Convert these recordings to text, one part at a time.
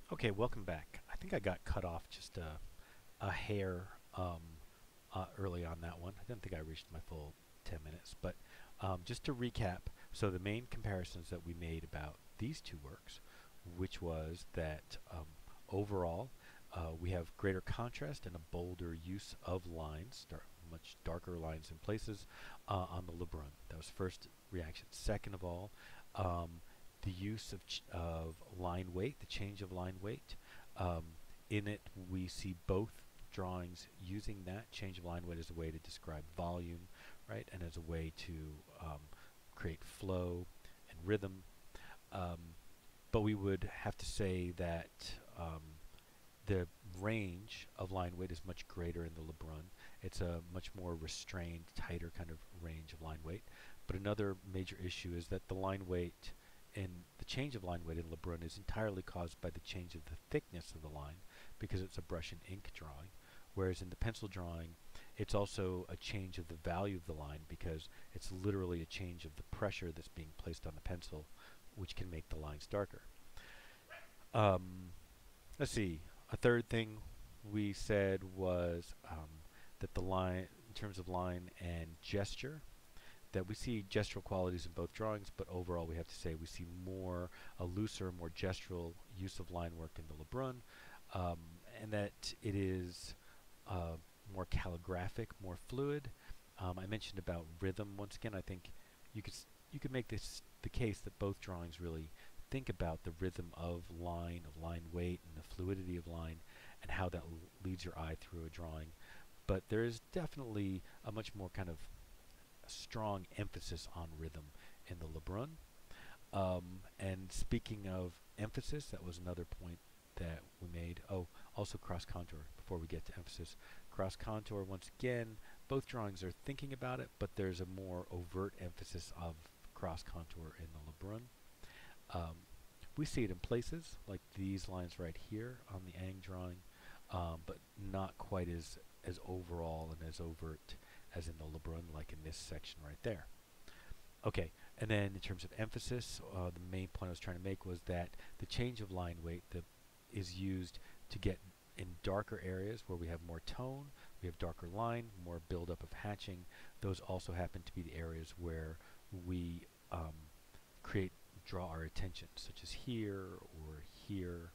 Okay, welcome back. I think I got cut off just a hair early on that one. I didn't think I reached my full 10 minutes, but just to recap, so the main comparisons that we made about these two works, which was that overall we have greater contrast and a bolder use of lines, much darker lines in places on the Lebrun. That was first reaction. Second of all, the use of line weight, the change of line weight. Um, in it, we see both drawings using that change of line weight as a way to describe volume, right, and as a way to create flow and rhythm. Um, but we would have to say that the range of line weight is much greater in the Lebrun. It's a much more restrained, tighter kind of range of line weight. But another major issue is that the line weight and the change of line weight in Lebrun is entirely caused by the change of the thickness of the line because it's a brush and ink drawing. Whereas in the pencil drawing, it's also a change of the value of the line because it's literally a change of the pressure that's being placed on the pencil, which can make the lines darker. Um, let's see. A third thing we said was that the line, in terms of line and gesture, that we see gestural qualities in both drawings, but overall we have to say we see a looser, more gestural use of line work in the Lebrun, um, and that it is more calligraphic, more fluid. I mentioned about rhythm once again. I think you could make this the case that both drawings really think about the rhythm of line weight, and the fluidity of line, and how that leads your eye through a drawing. But there is definitely a much more kind of strong emphasis on rhythm in the Lebrun. And speaking of emphasis, that was another point that we made. Oh, also cross contour before we get to emphasis. Cross contour, once again, both drawings are thinking about it, but there's a more overt emphasis of cross contour in the Lebrun. Um, we see it in places, like these lines right here on the Ang drawing, but not quite as overall and as overt as in the Lebrun, like in this section right there. Okay, and then in terms of emphasis, the main point I was trying to make was that the change of line weight that is used to get in darker areas where we have more tone, we have darker line, more buildup of hatching. Those also happen to be the areas where we draw our attention, such as here or here.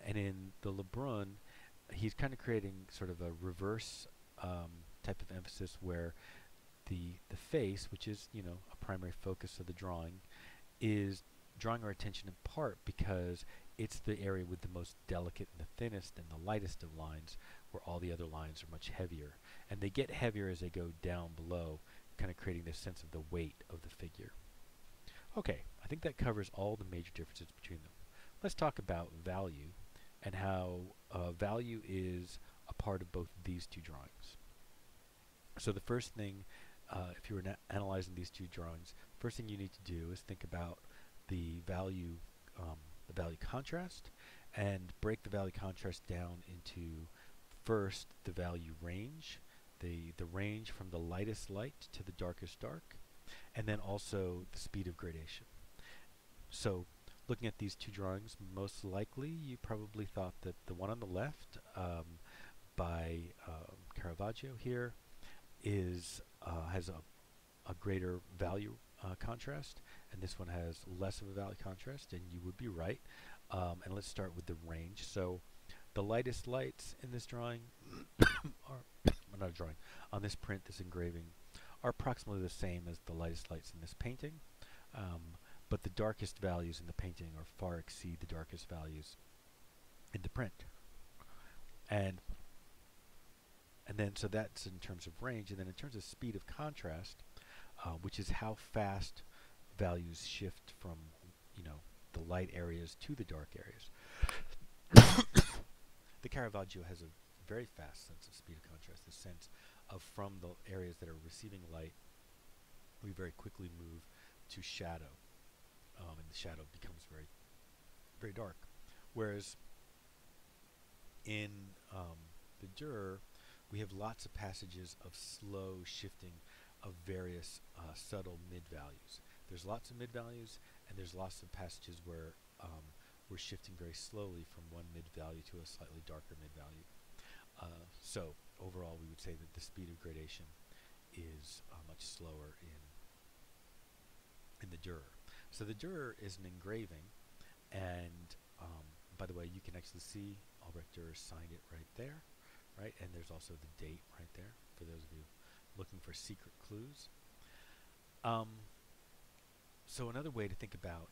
And in the Lebrun, he's kind of creating sort of a reverse type of emphasis where the face, which is a primary focus of the drawing, is drawing our attention in part because it's the area with the most delicate and the thinnest and the lightest of lines, where all the other lines are much heavier, and they get heavier as they go down below, kind of creating this sense of the weight of the figure. Okay, I think that covers all the major differences between them. Let's talk about value and how value is a part of both of these two drawings. So the first thing, if you were analyzing these two drawings, first thing you need to do is think about the value contrast, and break the value contrast down into first the value range, the range from the lightest light to the darkest dark, and then also the speed of gradation. So looking at these two drawings, most likely you probably thought that the one on the left by Caravaggio here has a greater value contrast, and this one has less of a value contrast, and you would be right. And let's start with the range. So the lightest lights in this drawing are not a drawing, on this print, this engraving, are approximately the same as the lightest lights in this painting, but the darkest values in the painting are far exceed the darkest values in the print. And then so that's in terms of range, and then in terms of speed of contrast, which is how fast values shift from the light areas to the dark areas. The Caravaggio has a very fast sense of speed of contrast, the sense of from the areas that are receiving light, we very quickly move to shadow, and the shadow becomes very, very dark. Whereas in the Dürer, we have lots of passages of slow shifting of various subtle mid-values. There's lots of mid-values, and there's lots of passages where we're shifting very slowly from one mid value to a slightly darker mid value. So overall, we would say that the speed of gradation is much slower in the Dürer. So the Dürer is an engraving, and by the way, you can actually see Albrecht Dürer signed it right there, right? And there's also the date right there for those of you looking for secret clues. So another way to think about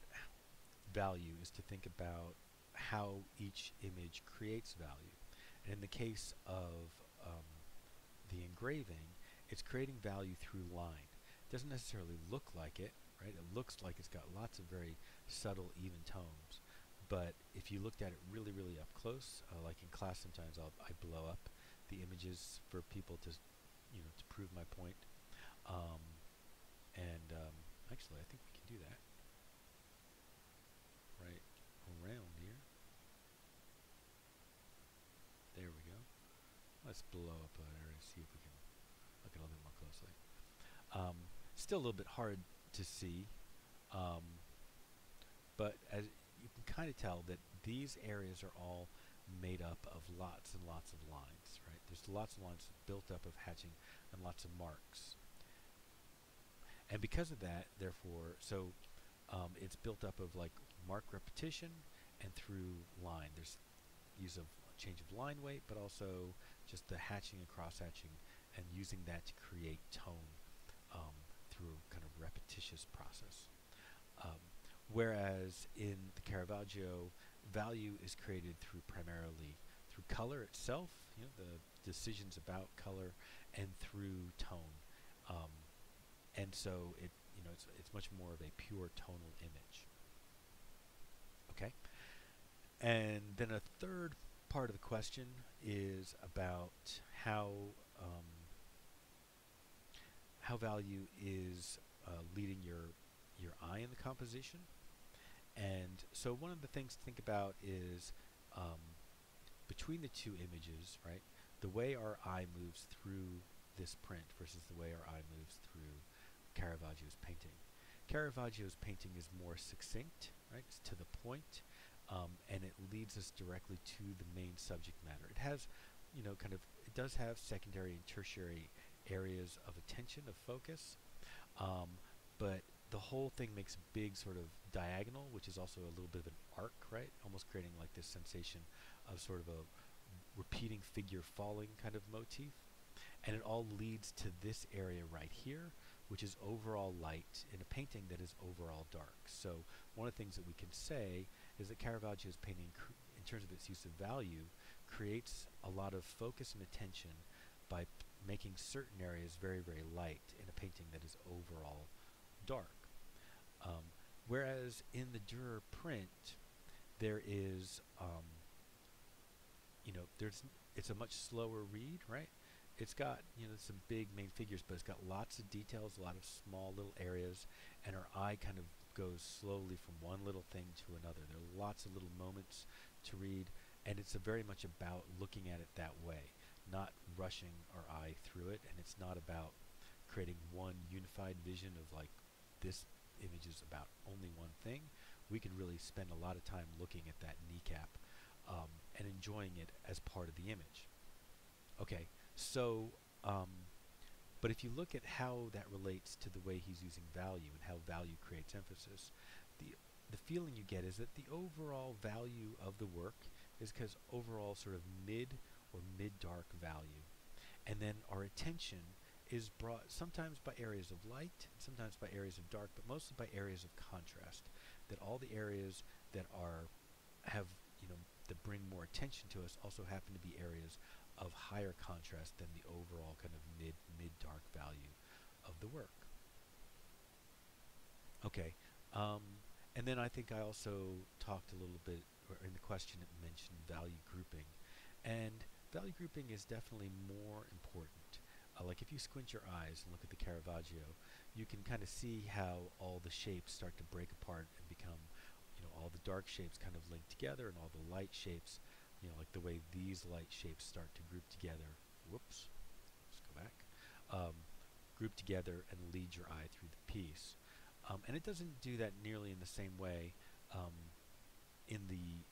value is to think about how each image creates value. And in the case of the engraving, it's creating value through line. It doesn't necessarily look like it, right? It looks like it's got lots of very subtle, even tones. But if you looked at it really, really up close, like in class sometimes I blow up the images for people to, to prove my point. Actually, I think we can do that right around here. There we go. Let's blow up an area and see if we can look at it a little bit more closely. Still a little bit hard to see, but as you can kind of tell that these areas are all made up of lots and lots of lines, right? There's lots and lines built up of hatching and lots of marks. And because of that, therefore, it's built up of like mark repetition and through line. There's use of change of line weight, but also just the hatching and cross hatching and using that to create tone through kind of repetitious process. Whereas in the Caravaggio, value is created primarily through color itself, the decisions about color, and through tone. And so it's much more of a pure tonal image. Okay, and then a third part of the question is about how value is leading your eye in the composition. And so one of the things to think about is between the two images, right? The way our eye moves through this print versus the way our eye moves through Caravaggio's painting. Caravaggio's painting is more succinct, right? It's to the point, and it leads us directly to the main subject matter. It has, it does have secondary and tertiary areas of attention, of focus, but the whole thing makes a big sort of diagonal, which is also a little bit of an arc, right? Almost creating like this sensation of sort of a repeating figure falling kind of motif. And it all leads to this area right here, which is overall light in a painting that is overall dark. So one of the things that we can say is that Caravaggio's painting, in terms of its use of value, creates a lot of focus and attention by making certain areas very, very light in a painting that is overall dark. Whereas in the Dürer print, there is, it's a much slower read, right? It's got, some big main figures, but it's got lots of details, a lot of small little areas, and our eye kind of goes slowly from one little thing to another. There are lots of little moments to read, and it's very much about looking at it that way, not rushing our eye through it, and it's not about creating one unified vision of like this image is about only one thing. We could really spend a lot of time looking at that kneecap and enjoying it as part of the image. Okay, so but if you look at how that relates to the way he's using value and how value creates emphasis, the feeling you get is that the overall value of the work is because overall sort of mid or mid-dark value. And then our attention is brought sometimes by areas of light, sometimes by areas of dark, but mostly by areas of contrast. That all the areas that that bring more attention to us also happen to be areas of higher contrast than the overall kind of mid-dark value of the work. Okay, and then I think I also talked a little bit, or in the question it mentioned value grouping, and value grouping is definitely more important. Like if you squint your eyes and look at the Caravaggio, you can kind of see how all the shapes start to break apart and become, all the dark shapes kind of link together, and all the light shapes, like the way these light shapes start to group together. Whoops, let's go back. Group together and lead your eye through the piece. And it doesn't do that nearly in the same way in the